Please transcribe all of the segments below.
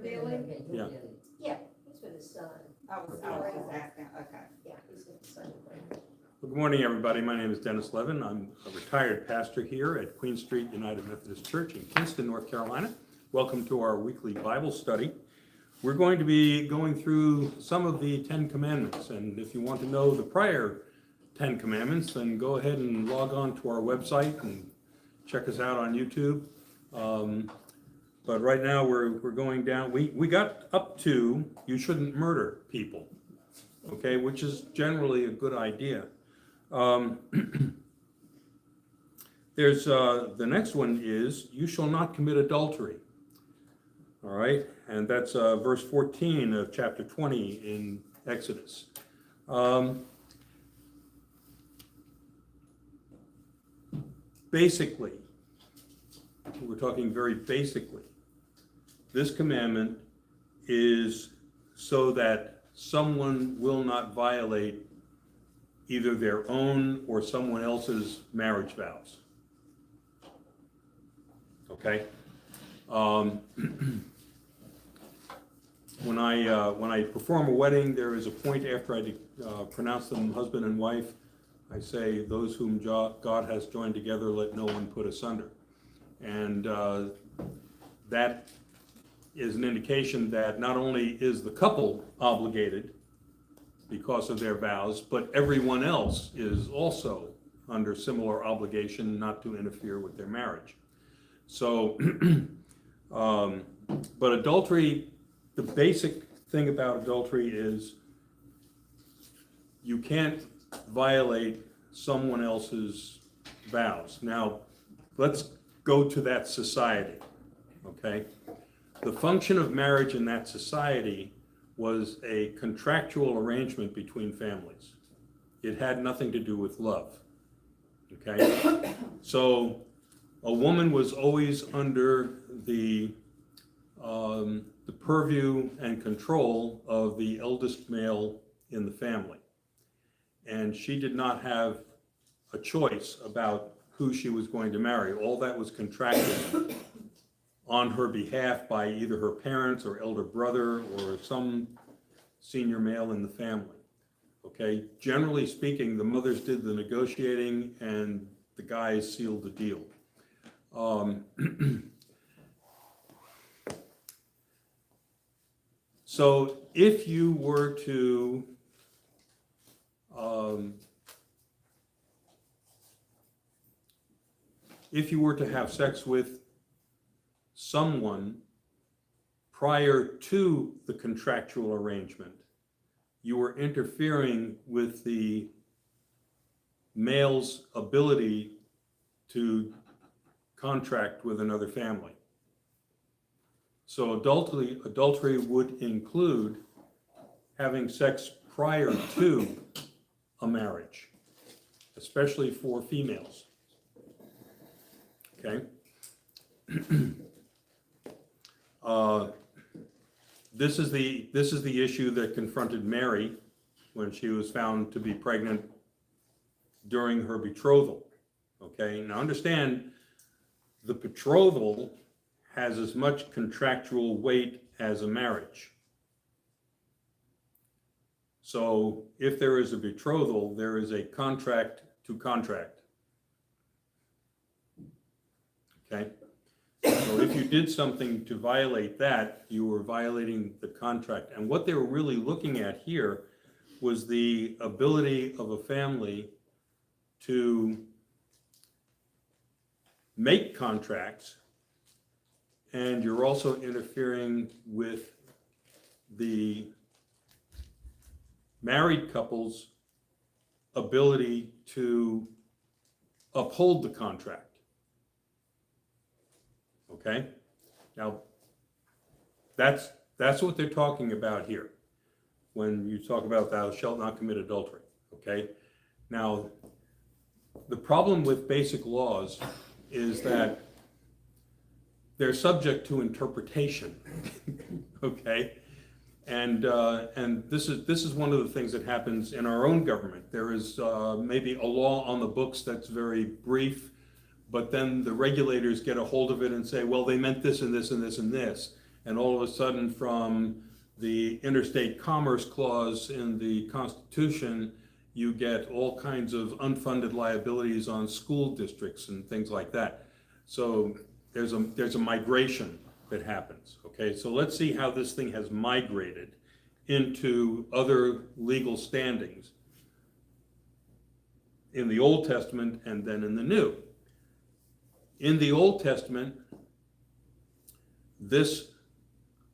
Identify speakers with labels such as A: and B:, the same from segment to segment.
A: Billy?
B: Yeah.
A: Yeah, he's with his son.
C: I was asking, okay.
A: Yeah, he's with his son.
B: Good morning, everybody. My name is Dennis Levin. I'm a retired pastor here at Queen Street United Methodist Church in Kinston, North Carolina. Welcome to our weekly Bible study. We're going to be going through some of the 10 Commandments, and if you want to know the prior 10 Commandments, then go ahead and log on to our website and check us out on YouTube. But right now we're going down, we got up to you shouldn't murder people, okay, which is generally a good idea. There's the next one is you shall not commit adultery. All right, and that's verse 14 of chapter 20 in Exodus. Basically, we're talking very basically, this commandment is so that someone will not violate either their own or someone else's marriage vows. Okay? When I perform a wedding, there is a point after I pronounce them husband and wife. I say, those whom God has joined together, let no one put asunder. And that is an indication that not only is the couple obligated because of their vows, but everyone else is also under similar obligation not to interfere with their marriage. So, but adultery, the basic thing about adultery is you can't violate someone else's vows. Now, let's go to that society, okay? The function of marriage in that society was a contractual arrangement between families. It had nothing to do with love, okay? So a woman was always under the purview and control of the eldest male in the family. And she did not have a choice about who she was going to marry. All that was contracted on her behalf by either her parents or elder brother or some senior male in the family. Okay, generally speaking, the mothers did the negotiating and the guys sealed the deal. So if you were to have sex with someone prior to the contractual arrangement, you were interfering with the male's ability to contract with another family. So adultery would include having sex prior to a marriage, especially for females. Okay? This is the issue that confronted Mary when she was found to be pregnant during her betrothal. Okay, now understand, the betrothal has as much contractual weight as a marriage. So if there is a betrothal, there is a contract to contract. Okay? So if you did something to violate that, you were violating the contract. And what they were really looking at here was the ability of a family to make contracts, and you're also interfering with the married couple's ability to uphold the contract. Okay? Now, that's what they're talking about here when you talk about thou shalt not commit adultery. Okay? Now, the problem with basic laws is that they're subject to interpretation. Okay? And this is one of the things that happens in our own government. There is maybe a law on the books that's very brief, but then the regulators get a hold of it and say, well, they meant this and this and this and this. and all of a sudden from the interstate commerce clause in the Constitution, you get all kinds of unfunded liabilities on school districts and things like that. So there's a migration that happens, okay? So let's see how this thing has migrated into other legal standings in the Old Testament and then in the New. In the Old Testament, this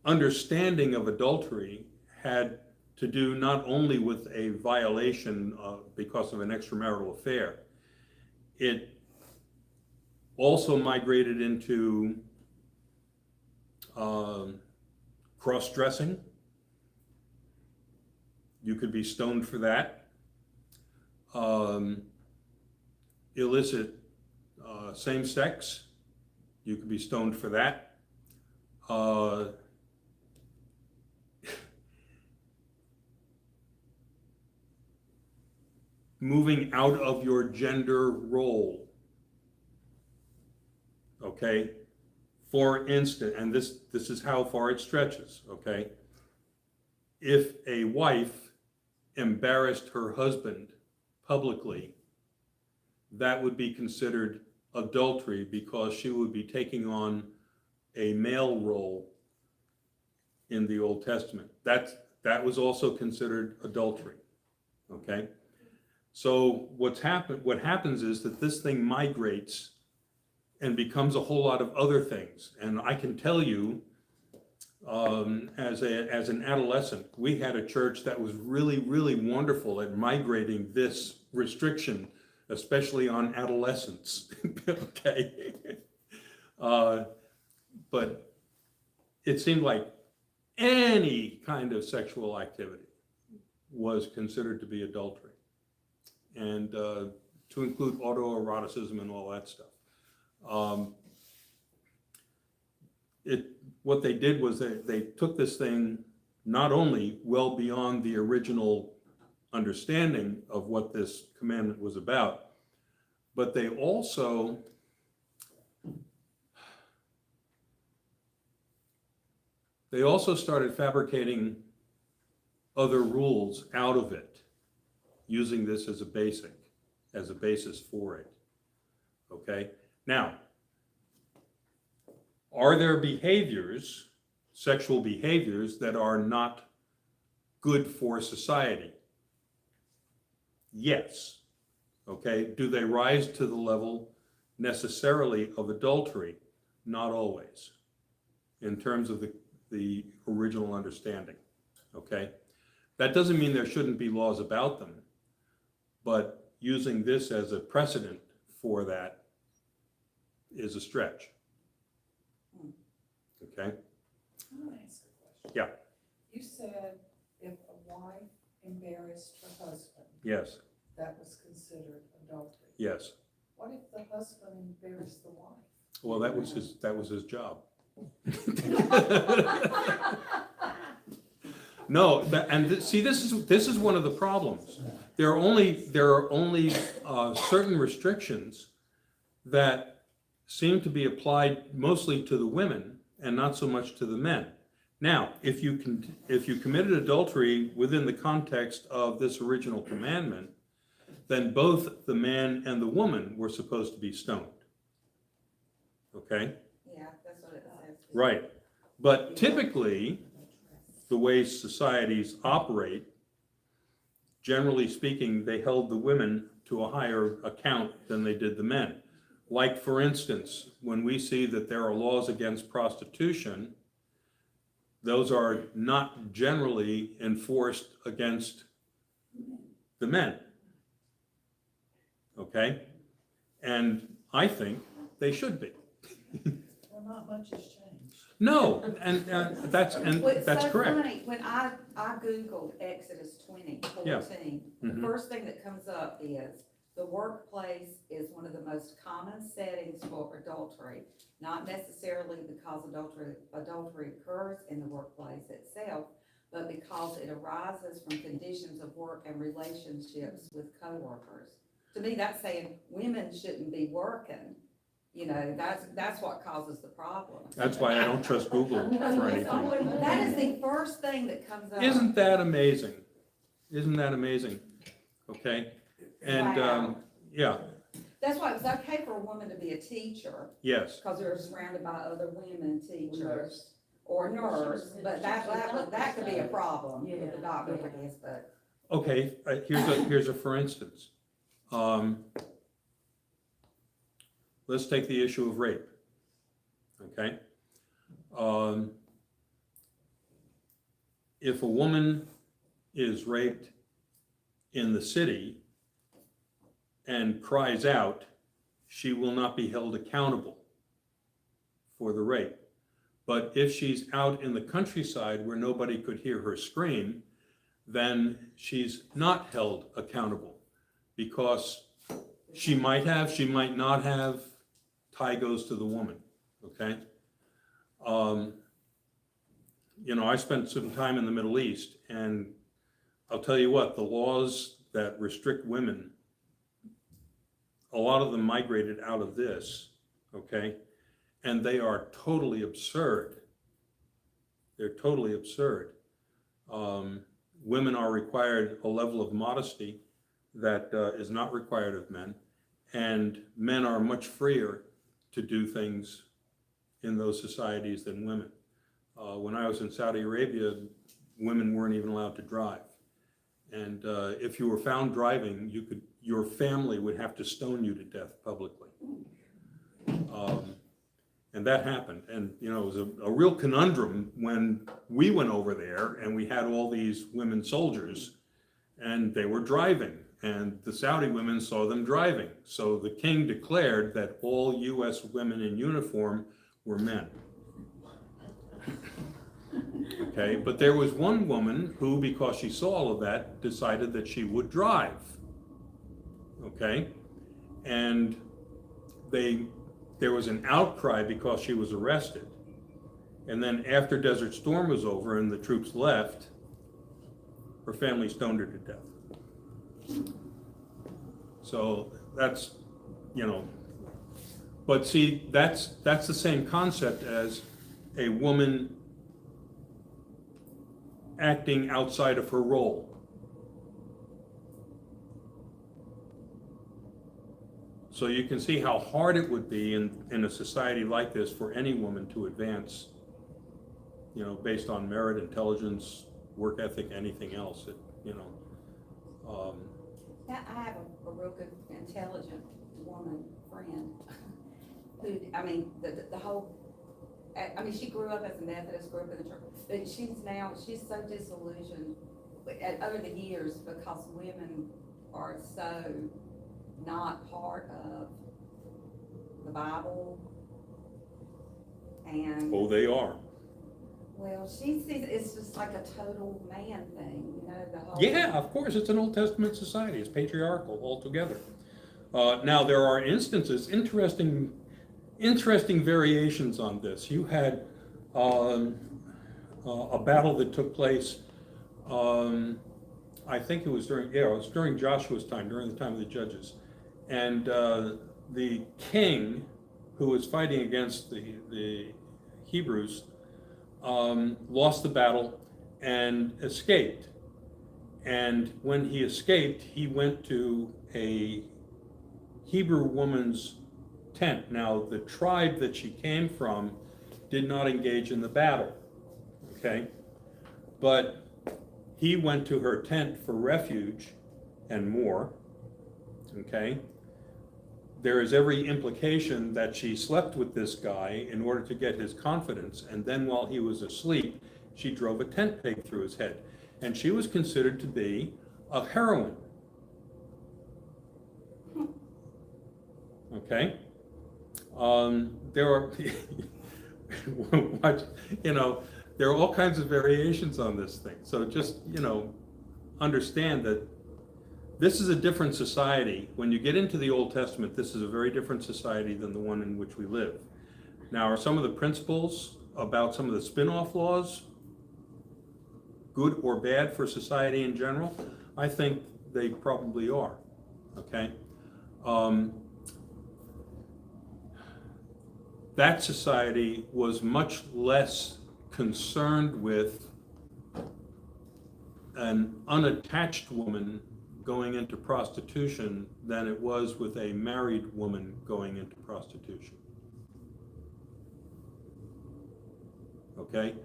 B: understanding of adultery had to do not only with a violation because of an extramarital affair, it also migrated into cross-dressing. You could be stoned for that. Illicit same-sex, you could be stoned for that. Moving out of your gender role, okay? For instance, and this is how far it stretches, okay? If a wife embarrassed her husband publicly, that would be considered adultery because she would be taking on a male role in the Old Testament. That was also considered adultery, okay? So what happens is that this thing migrates and becomes a whole lot of other things. And I can tell you, as an adolescent, we had a church that was really, really wonderful at migrating this restriction, especially on adolescents, okay? But it seemed like any kind of sexual activity was considered to be adultery, and to include autoeroticism and all that stuff. What they did was they took this thing not only well beyond the original understanding of what this commandment was about, but they also started fabricating other rules out of it, using this as a basis for it, okay? Now, are there behaviors, sexual behaviors, that are not good for society? Yes, okay? Do they rise to the level necessarily of adultery? Not always, in terms of the original understanding, okay? That doesn't mean there shouldn't be laws about them, but using this as a precedent for that is a stretch. Okay?
D: I want to ask a question.
B: Yeah.
D: You said if a wife embarrassed her husband,
B: Yes.
D: that was considered adultery.
B: Yes.
D: What if the husband embarrassed the wife?
B: Well, that was his job. No, see, this is one of the problems. There are only certain restrictions that seem to be applied mostly to the women and not so much to the men. Now, if you committed adultery within the context of this original commandment, then both the man and the woman were supposed to be stoned. Okay?
C: Yeah, that's what it says.
B: Right. But typically, the way societies operate, generally speaking, they held the women to a higher account than they did the men. Like, for instance, when we see that there are laws against prostitution, those are not generally enforced against the men. Okay? And I think they should be.
D: Well, not much has changed.
B: No, and that's
C: Well, it's so
B: correct.
C: funny, when I Googled Exodus 20:14,
B: Yeah.
C: the
B: Mhm.
C: first thing that comes up is the workplace is one of the most common settings for adultery, not necessarily because adultery occurs in the workplace itself, but because it arises from conditions of work and relationships with coworkers. To me, that's saying women shouldn't be working You know, that's what causes the problem.
B: That's why I don't trust Google for anything.
C: That is the first thing that comes up.
B: Isn't that amazing? Isn't that amazing? Okay, and,
C: Wow.
B: yeah,
C: That's why it was okay for a woman to be a teacher,
B: yes,
C: because they were surrounded by other women teachers.
A: Nurse.
C: Or nurse, but that could be a problem with the
A: Yeah.
C: doctor, I guess, but.
B: okay, here's a for instance. Let's take the issue of rape, okay? If a woman is raped in the city and cries out, she will not be held accountable for the rape. But if she's out in the countryside where nobody could hear her scream, then she's not held accountable, because she might have, she might not have, tie goes to the woman, okay? You know, I spent some time in the Middle East, and I'll tell you what, the laws that restrict women, a lot of them migrated out of this, okay? And they are totally absurd. They're totally absurd. Women are required a level of modesty that is not required of men, and men are much freer to do things in those societies than women. When I was in Saudi Arabia, women weren't even allowed to drive. And if you were found driving, your family would have to stone you to death publicly. And that happened. And, you know, it was a real conundrum when we went over there and we had all these women soldiers and they were driving, and the Saudi women saw them driving. So the king declared that all US women in uniform were men. Okay, but there was one woman who, because she saw all of that, decided that she would drive. Okay, and there was an outcry because she was arrested. And then after Desert Storm was over and the troops left, her family stoned her to death. So that's, you know, but see, that's the same concept as a woman acting outside of her role. So you can see how hard it would be in a society like this for any woman to advance, you know, based on merit, intelligence, work ethic, anything else, you know.
C: Yeah, I have a real good, intelligent woman friend who, I mean, the whole, I mean, she grew up as a Methodist, grew up in the church, but she's so disillusioned over the years because women are so not part of the Bible, and.
B: Oh, they are.
C: Well, she sees it's just like a total man thing, you know, the whole.
B: Yeah, of course, it's an Old Testament society. It's patriarchal altogether. Now, there are instances, interesting variations on this. You had a battle that took place, I think it was during Joshua's time, during the time of the judges. And the king who was fighting against the Hebrews lost the battle and escaped. And when he escaped, he went to a Hebrew woman's tent. Now, the tribe that she came from did not engage in the battle, okay? But he went to her tent for refuge and more, okay? There is every implication that she slept with this guy in order to get his confidence, and then while he was asleep, she drove a tent peg through his head. And she was considered to be a heroine. Okay? There are, you know, there are all kinds of variations on this thing. So just, you know, understand that this is a different society. When you get into the Old Testament, this is a very different society than the one in which we live. Now, are some of the principles about some of the spin-off laws good or bad for society in general? I think they probably are, okay? that society was much less concerned with an unattached woman going into prostitution than it was with a married woman going into prostitution. Okay?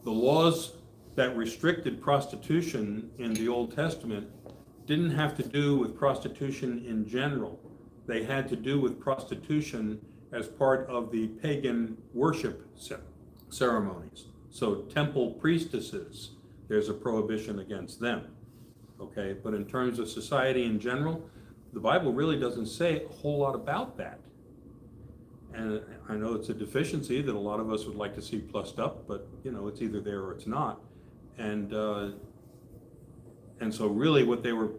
B: The laws that restricted prostitution in the Old Testament didn't have to do with prostitution in general. They had to do with prostitution as part of the pagan worship ceremonies. So temple priestesses, there's a prohibition against them. Okay, but in terms of society in general, the Bible really doesn't say a whole lot about that. And I know it's a deficiency that a lot of us would like to see plussed up, but you know, it's either there or it's not. And so really what they were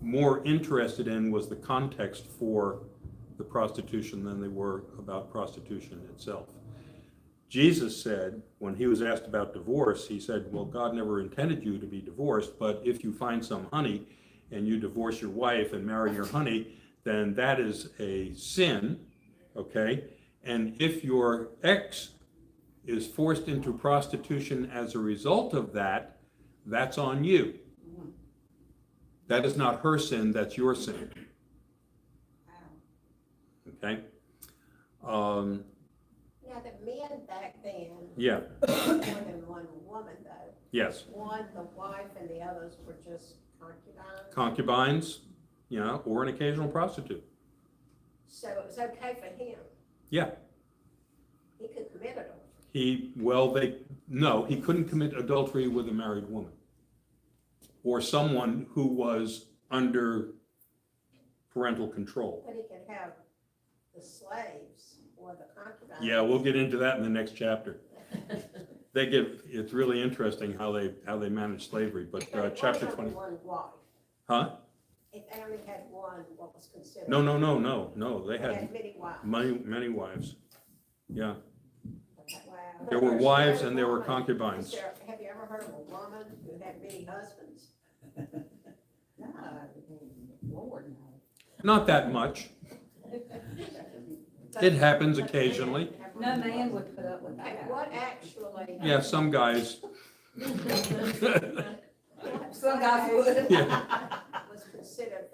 B: more interested in was the context for the prostitution than they were about prostitution itself. Jesus said, when he was asked about divorce, he said, well, God never intended you to be divorced, but if you find some honey and you divorce your wife and marry your honey, then that is a sin, okay? And if your ex is forced into prostitution as a result of that, that's on you. That is not her sin, that's your sin. Okay?
A: Now, the men back then,
B: Yeah,
A: more than one woman though.
B: yes.
A: One, the wife, and the others were just concubines.
B: Concubines, you know, or an occasional prostitute.
A: So it was okay for him.
B: Yeah.
A: He could commit adultery.
B: He couldn't commit adultery with a married woman or someone who was under parental control.
A: But he could have the slaves or the concubines.
B: Yeah, we'll get into that in the next chapter. It's really interesting how they manage slavery, but chapter 20.
A: One wife.
B: Huh?
A: If they only had one, what was considered?
B: No, they
A: They
B: had
A: had many wives.
B: many wives. Yeah,
A: Wow.
B: there were wives and there were concubines.
A: Have you ever heard of a woman who had many husbands?
C: No, Lord, no.
B: Not that much. It happens occasionally.
C: No man would put up with
A: Okay,
C: that.
A: what actually?
B: Yeah, some guys.
C: Some guys would.
B: Yeah.
A: Was considered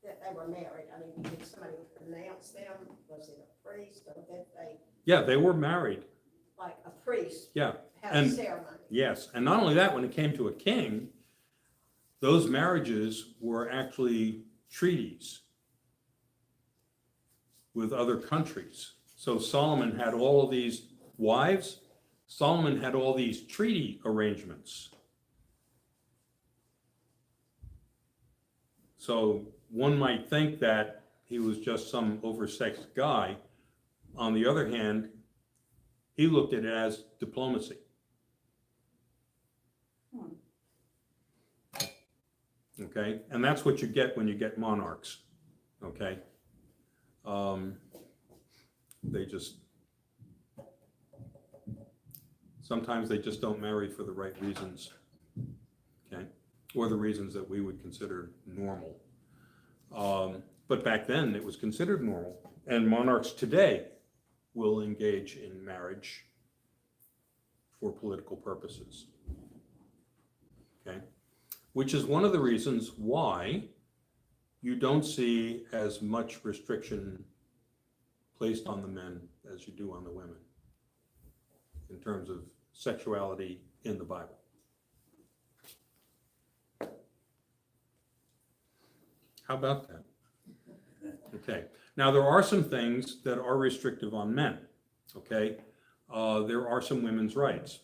A: that they were married. I mean, did somebody pronounce them? Was it a priest or did they,
B: Yeah, they were married.
A: like a priest,
B: Yeah,
A: have a
B: And-
A: ceremony?
B: yes. And not only that, when it came to a king, those marriages were actually treaties with other countries. So Solomon had all of these wives. Solomon had all these treaty arrangements. So one might think that he was just some oversexed guy. On the other hand, he looked at it as diplomacy. Okay, and that's what you get when you get monarchs. Okay, sometimes they just don't marry for the right reasons. Okay, or the reasons that we would consider normal. But back then it was considered normal, and monarchs today will engage in marriage for political purposes. Okay, which is one of the reasons why you don't see as much restriction placed on the men as you do on the women in terms of sexuality in the Bible. How about that? Okay, now there are some things that are restrictive on men, okay? There are some women's rights.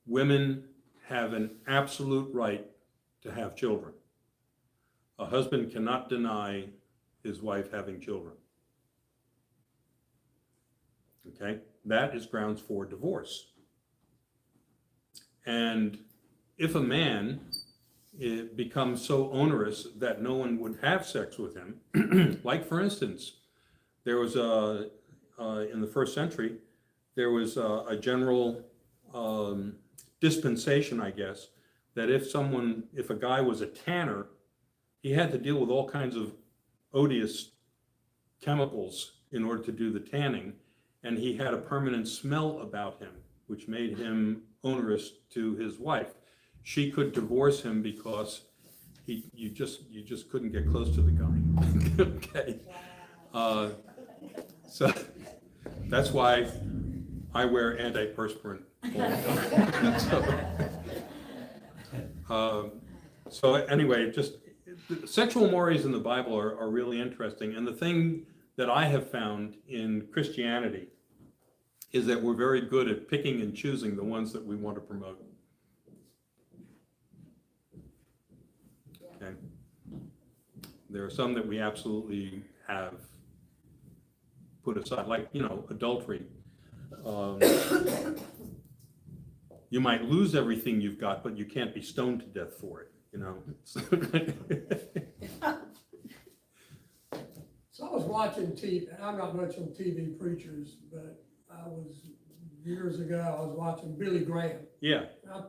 B: Women have an absolute right to have children. A husband cannot deny his wife having children. Okay, that is grounds for divorce. And if a man it becomes so onerous that no one would have sex with him, like for instance, there was in the first century, there was a general dispensation, I guess, that if a guy was a tanner, he had to deal with all kinds of odious chemicals in order to do the tanning, and he had a permanent smell about him, which made him onerous to his wife. She could divorce him because you just couldn't get close to the guy. Okay. So that's why I wear antiperspirant all the time. So anyway, just sexual mores in the Bible are really interesting. And the thing that I have found in Christianity is that we're very good at picking and choosing the ones that we want to promote. Okay. There are some that we absolutely have put aside, like, adultery. You might lose everything you've got, but you can't be stoned to death for it,
E: So I was watching TV, and I'm not much on TV preachers, but years ago, I was watching Billy Graham.
B: Yeah,
E: And I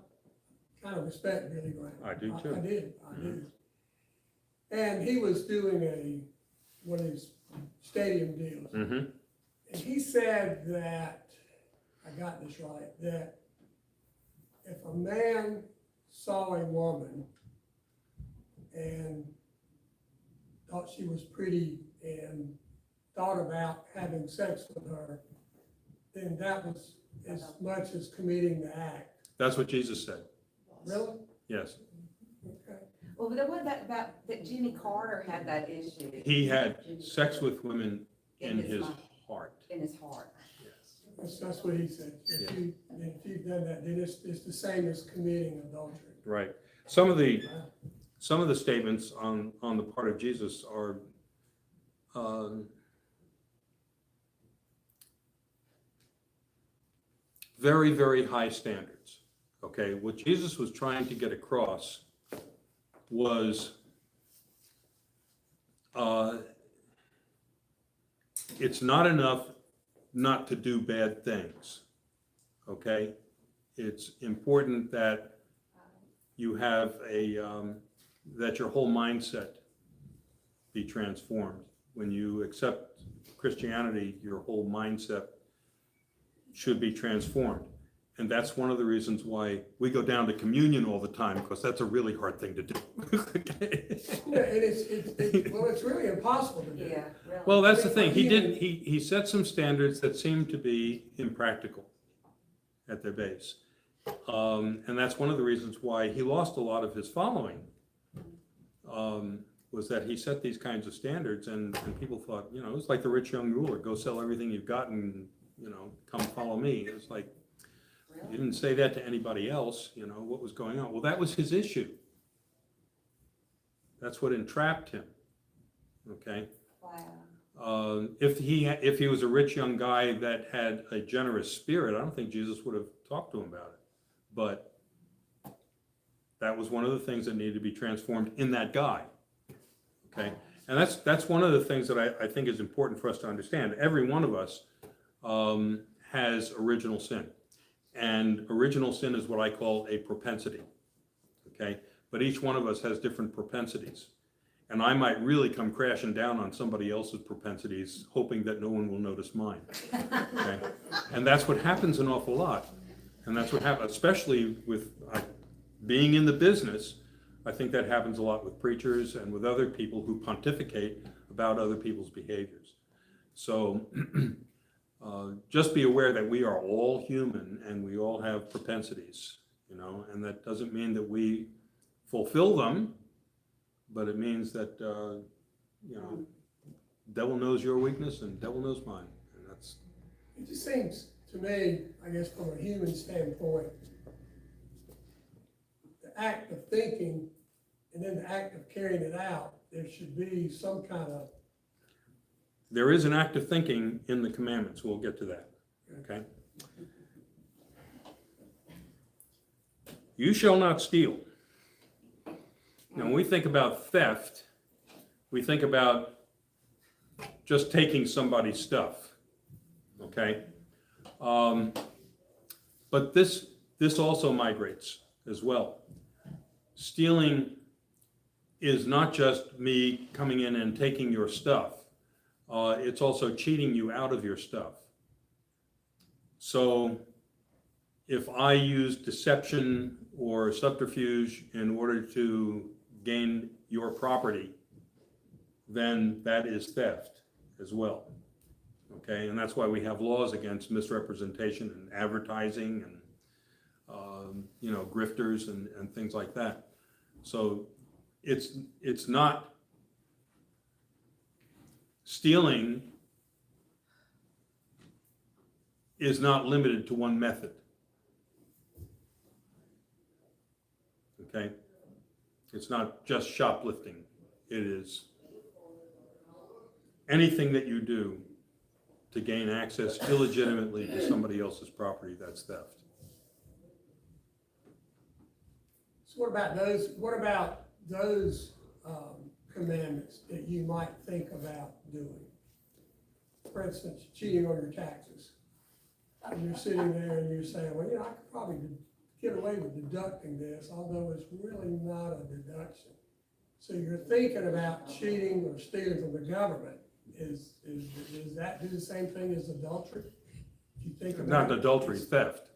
E: kind of respect Billy Graham.
B: I do too.
E: I did. And he was doing one of his stadium deals.
B: mm-hmm.
E: And he said that, I got this right, that if a man saw a woman and thought she was pretty and thought about having sex with her, then that was as much as committing the act.
B: That's what Jesus said.
E: Really?
B: Yes.
E: Okay.
C: Well, but there was that Jimmy Carter had that issue.
B: He had sex with women in his
C: mind,
B: heart.
C: in his heart.
E: That's what he said. If you've done that, then it's the same as committing adultery.
B: Right. Some of the statements on the part of Jesus are very, very high standards. Okay, what Jesus was trying to get across was it's not enough not to do bad things. Okay, it's important that you have that your whole mindset be transformed. When you accept Christianity, your whole mindset should be transformed. And that's one of the reasons why we go down to communion all the time, because that's a really hard thing to do. Okay.
E: Yeah, and it's really impossible to do.
C: Yeah, really.
B: Well, that's the thing. He set some standards that seemed to be impractical at their base. And that's one of the reasons why he lost a lot of his following, was that he set these kinds of standards, and people thought, it's like the rich young ruler, go sell everything you've got and, come follow me. It's like, he didn't say that to anybody else, what was going on. Well, that was his issue. That's what entrapped him, okay?
C: Wow.
B: If he was a rich young guy that had a generous spirit, I don't think Jesus would have talked to him about it. But that was one of the things that needed to be transformed in that guy, okay? And that's one of the things that I think is important for us to understand. Every one of us has original sin. And original sin is what I call a propensity, okay? But each one of us has different propensities. And I might really come crashing down on somebody else's propensities, hoping that no one will notice mine, okay? And that's what happens an awful lot. And that's what happens, especially with being in the business. I think that happens a lot with preachers and with other people who pontificate about other people's behaviors. So just be aware that we are all human and we all have propensities, and that doesn't mean that we fulfill them, but it means that, devil knows your weakness and devil knows mine. And that's.
E: It just seems to me, I guess from a human standpoint, the act of thinking and then the act of carrying it out, there should be some kind of.
B: There is an act of thinking in the commandments. We'll get to that, okay? You shall not steal. Now, when we think about theft, we think about just taking somebody's stuff, okay? But this also migrates as well. Stealing is not just me coming in and taking your stuff. it's also cheating you out of your stuff. So if I use deception or subterfuge in order to gain your property, then that is theft as well. Okay, and that's why we have laws against misrepresentation and advertising and, grifters and things like that. So it's not stealing is not limited to one method. Okay? It's not just shoplifting. It is anything that you do to gain access illegitimately to somebody else's property, that's theft.
E: So what about those commandments that you might think about doing? For instance, cheating on your taxes. And you're sitting there and you're saying, well, I could probably get away with deducting this, although it's really not a deduction. So you're thinking about cheating or stealing from the government. Is that do the same thing as adultery? If you think about
B: Not adultery, theft.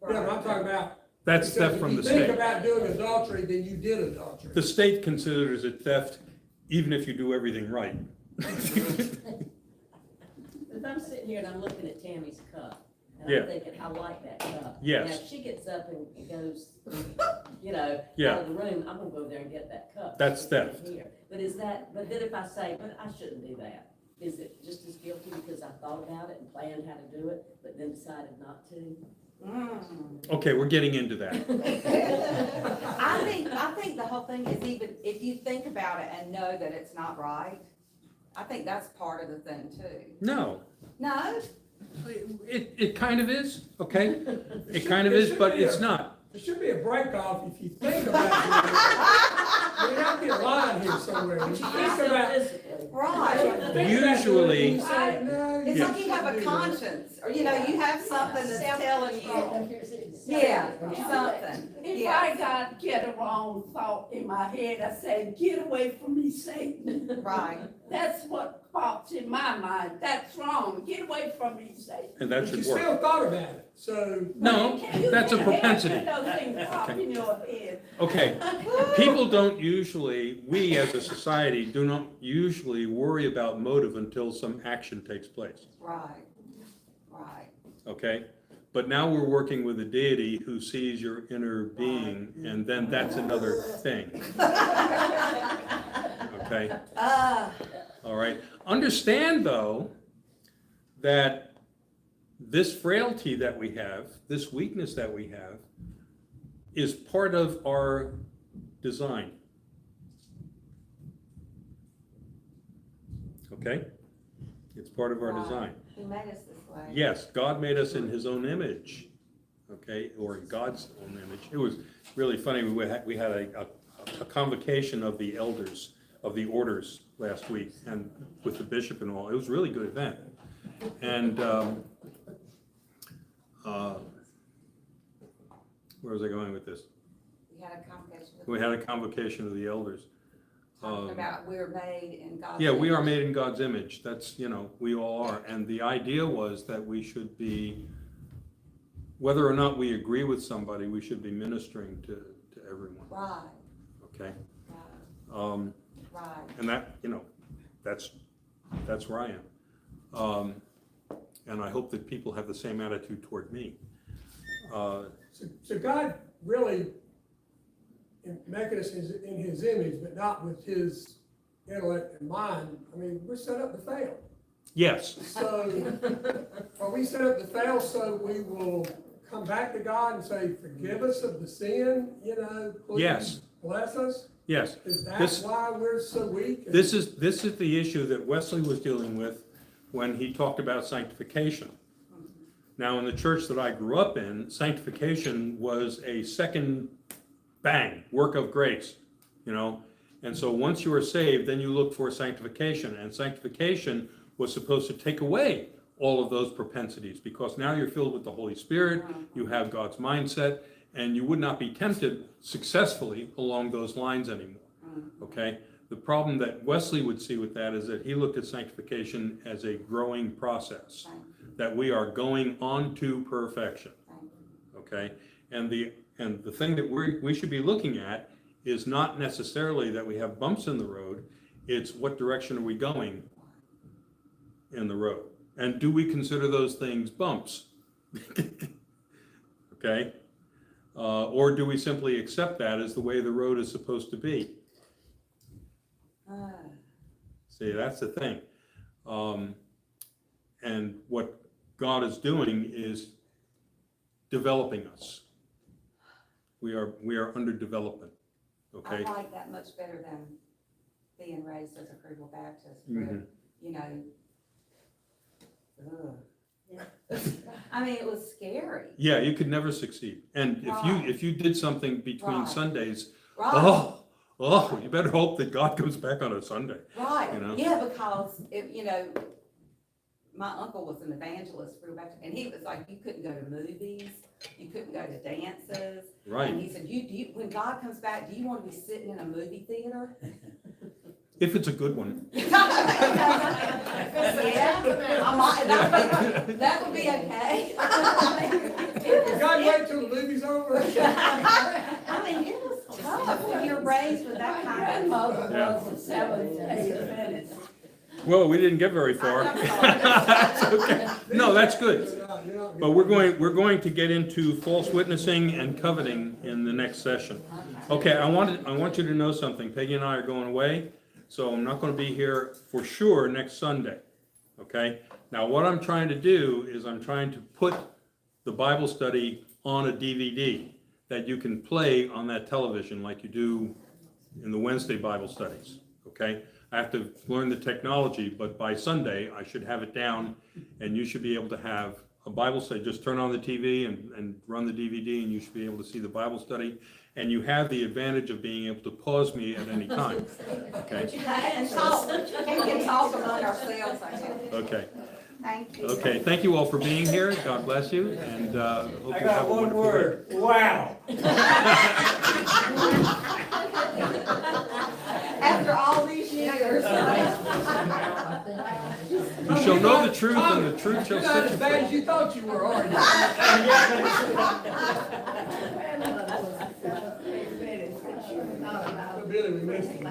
E: Yeah, but I'm talking about.
B: That's
E: because
B: theft from the
E: If you think
B: state.
E: about doing adultery, then you did adultery.
B: The state considers it theft even if you do everything right.
F: If I'm sitting here and I'm looking at Tammy's cup, and
B: Yeah.
F: I'm thinking, I like that cup.
B: Yes.
F: Now, if she gets up and goes,
B: Yeah.
F: out of the room, I'm gonna go over there and get that cup.
B: That's
F: She's sitting
B: theft.
F: here. But but then if I say, but I shouldn't do that, is it just as guilty because I thought about it and planned how to do it, but then decided not to?
B: Okay, we're getting into that.
C: I think the whole thing is, even if you think about it and know that it's not right, I think that's part of the thing too.
B: No,
C: No?
B: it kind of is, okay? It kind of is, but it's not.
E: There should be a break off if you think about it. There has to be a line here somewhere. If you think about it.
C: Right.
B: Usually,
C: It's like you have a conscience, or you have something that's telling you, yeah, something.
G: If
C: Yes.
G: I got get a wrong thought in my head, I said, get away from me, Satan.
C: Right.
G: That's what pops in my mind. That's wrong. Get away from me, Satan.
B: and that
E: But you
B: should work.
E: still thought about it, so.
B: No, that's a propensity.
G: Those things pop in your head.
B: Okay, people don't usually, we as a society do not usually worry about motive until some action takes place,
C: Right, right.
B: okay? But now we're working with a deity who sees your inner being, and then that's another thing. Okay, all right. Understand, though, that this frailty that we have, this weakness that we have, is part of our design. Okay? It's part of our
C: Right.
B: design.
C: He made us this way.
B: Yes, God made us in his own image, okay, or in God's own image. It was really funny, we had a convocation of the elders, of the orders last week, and with the bishop and all. It was a really good event. And, where was I going with this?
C: We had a convocation.
B: We had a convocation of the elders.
C: Talking about we're made in God's.
B: Yeah, we are
C: image.
B: made in God's image. That's, we all are. And the idea was that we should be, whether or not we agree with somebody, we should be ministering to everyone,
C: Right,
B: okay?
C: right, right.
B: And that, that's where I am. And I hope that people have the same attitude toward me.
E: So God really making us in his image, but not with his intellect and mind. I mean, we're set up to fail.
B: Yes,
E: So are we set up to fail so we will come back to God and say, forgive us of the sin, please
B: Yes.
E: bless us?
B: yes.
E: Is that
B: This-
E: why we're so weak?
B: This is the issue that Wesley was dealing with when he talked about sanctification. Now, in the church that I grew up in, sanctification was a second bang, work of grace, And so once you are saved, then you look for sanctification. And sanctification was supposed to take away all of those propensities, because now you're filled with the Holy Spirit, you have God's mindset, and you would not be tempted successfully along those lines anymore, okay? The problem that Wesley would see with that is that he looked at sanctification as a growing process, that we are going on to perfection, okay? And the thing that we should be looking at is not necessarily that we have bumps in the road, it's what direction are we going in the road? And do we consider those things bumps? Okay? Or do we simply accept that as the way the road is supposed to be? See, that's the thing. And what God is doing is developing us. We are under development, okay?
C: I like that much better than being raised as a Creedal Baptist,
B: Mhm.
C: where, you know, I mean, it was scary.
B: Yeah, you could never succeed. And
C: Right.
B: if you did something between
C: Right.
B: Sundays,
C: Right,
B: you better hope that God comes back on a Sunday.
C: right,
B: you know?
C: yeah, because it, you know, my uncle was an evangelist, Creedal Baptist, and he was like, you couldn't go to movies, you couldn't go to dances.
B: Right.
C: And he said, do you, when God comes back, do you want to be sitting in a movie theater?
B: If it's a good one.
C: Yeah, that would be okay.
E: God, wait till the movie's over.
C: I mean, it was tough when you're raised with that
G: My
C: kind of.
G: grandmother
B: Yeah.
G: was for 7 to 8 minutes.
B: Well, we didn't get very far. That's okay. No, that's good. But we're going to get into false witnessing and coveting in the next session. Okay, I want you to know something. Peggy and I are going away, so I'm not going to be here for sure next Sunday. Okay? Now, what I'm trying to do is I'm trying to put the Bible study on a DVD that you can play on that television like you do in the Wednesday Bible studies. Okay? I have to learn the technology, but by Sunday, I should have it down, and you should be able to have a Bible study. Just turn on the TV and run the DVD, and you should be able to see the Bible study. And you have the advantage of being able to pause me at any time. Okay?
C: And talk, we can talk among ourselves, I guess.
B: Okay.
C: Thank you.
B: Okay. Thank you all for being here. God bless you, and hope
H: I
B: you have
H: got
B: a
H: one
B: wonderful day.
H: word, wow.
C: After all these years.
B: You shall know the truth, and the truth shall
E: You're not
B: set
E: as
B: you
E: bad
B: free.
E: as you thought you were, are you?
G: Grandmother was 8 minutes, but she was not allowed
E: Billy, we missed him.
G: to